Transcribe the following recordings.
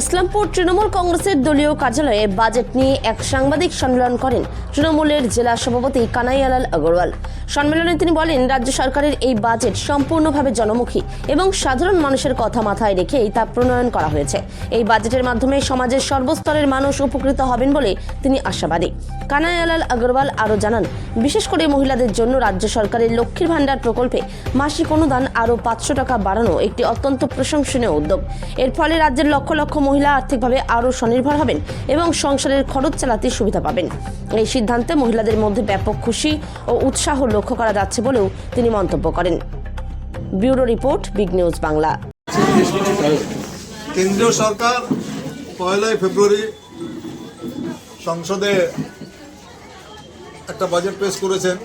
ইসলামপুর তৃণমূল কংগ্রেসের দলীয় কার্যালয়ে বাজেট নিয়ে এক সাংবাদিক সম্মেলন করেন তৃণমূলের জেলা সভাপতি কানাইয়ালাল আগরওয়াল। সম্মেলনে তিনি বলেন, রাজ্য সরকারের এই বাজেট সম্পূর্ণভাবে জনমুখী এবং সাধারণ মানুষের কথা মাথায় রেখেই তা প্রণয়ন করা হয়েছে। এই বাজেটের মাধ্যমে সমাজের সর্বস্তরের মানুষ উপকৃত হবেন বলে তিনি আশাবাদী। কানাইয়ালাল আগরওয়াল আরও জানান, বিশেষ করে মহিলাদের জন্য রাজ্য সরকারের লক্ষ্মীর ভাণ্ডার প্রকল্পে মাসিক অনুদান আরও 500 টাকা বাড়ানো একটি অত্যন্ত প্রশংসনীয় উদ্যোগ। এর ফলে রাজ্যের লক্ষ লক্ষ মহিলা আর্থিকভাবে আরও স্বনির্ভর হবেন এবং সংসারের খরচ চালাতে সুবিধা পাবেন। এই সিদ্ধান্তে মহিলাদের মধ্যে ব্যাপক খুশি ও উৎসাহ লক্ষ্য করা যাচ্ছে বলেও তিনি মন্তব্য করেন। Bureau report, big news Bangla. কেন্দ্রীয় সরকার 1 ফেব্রুয়ারি সংসদে একটা বাজেট পেশ করেছেন।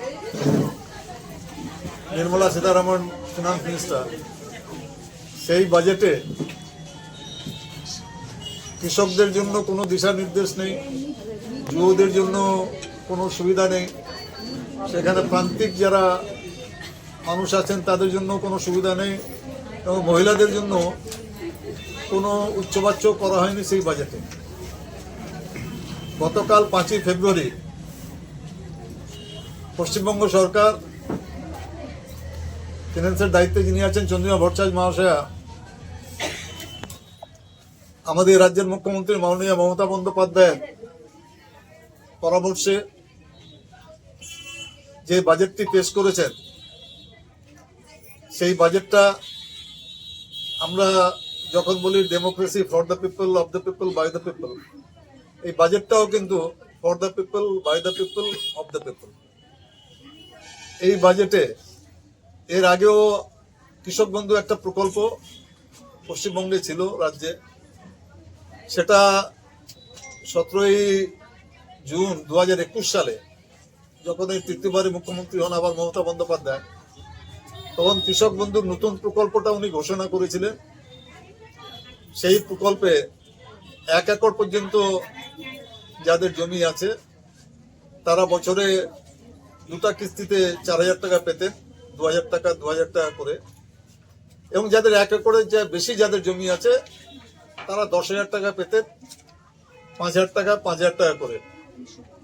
নির্মলা সীতারামন ফিনান্স মিনিস্টার সেই বাজেটে কৃষকদের জন্য কোনো দিশা নির্দেশ নেই, যুবদের জন্য কোনো সুবিধা নেই, সেখানে প্রান্তিক যারা মানুষ আছেন তাদের জন্য কোনো সুবিধা নেই এবং মহিলাদের জন্য কোনো উচ্চবাচ্য করা হয়নি সেই বাজেটে। গতকাল 5 ফেব্রুয়ারি পশ্চিমবঙ্গ সরকার ফিনান্সের দায়িত্বে যিনি আছেন চন্দ্রিমা ভট্টাচার্য মহাশয়া আমাদের রাজ্যের মুখ্যমন্ত্রী মাননীয় মমতা বন্দ্যোপাধ্যায়ের পরামর্শে যে বাজেটটি পেশ করেছেন, সেই বাজেটটা আমরা যখন বলি democracy for the people, of the people, by the people, এই বাজেটটাও কিন্তু for the people, by the people, of the people. এই বাজেটে এর আগেও কৃষক বন্ধু একটা প্রকল্প পশ্চিমবঙ্গে ছিল রাজ্যে, সেটা 17 জুন 2021 সালে যখন এই তৃতীয়বারই মুখ্যমন্ত্রী হন আবার মমতা বন্দ্যোপাধ্যায়, তখন কৃষক বন্ধুর নতুন প্রকল্পটা উনি ঘোষণা করেছিলেন। সেই প্রকল্পে 1 একর পর্যন্ত যাদের জমি আছে তারা বছরে 2টা কিস্তিতে 4000 টাকা পেতেন, 2000 টাকা 2000 টাকা করে, এবং যাদের 1 একরের বেশি যাদের জমি আছে তারা 10,000 টাকা পেতেন, 5,000 টাকা 5,000 টাকা করে,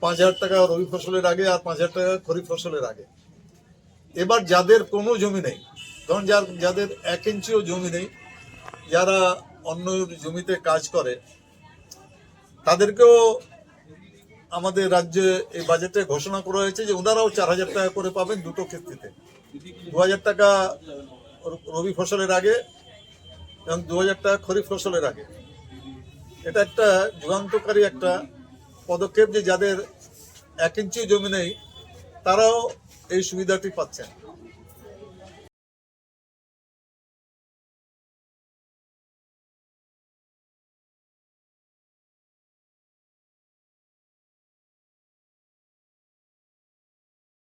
5,000 টাকা রবি ফসলের আগে আর 5,000 টাকা খরিফ ফসলের আগে। এবার যাদের কোনো জমি নেই, ধরুন যাদের 1 ইঞ্চিও জমি নেই, যারা অন্য জমিতে কাজ করে, তাদেরকেও আমাদের রাজ্যে এই বাজেটে ঘোষণা করা হয়েছে যে ওনারাও 4,000 টাকা করে পাবেন 2টো কিস্তিতে, 2,000 টাকা রবি ফসলের আগে এবং 2,000 টাকা খরিফ ফসলের আগে। এটা একটা যুগান্তকারী একটা পদক্ষেপ যে যাদের 1 ইঞ্চি জমি নেই তারাও এই সুবিধাটি পাচ্ছেন।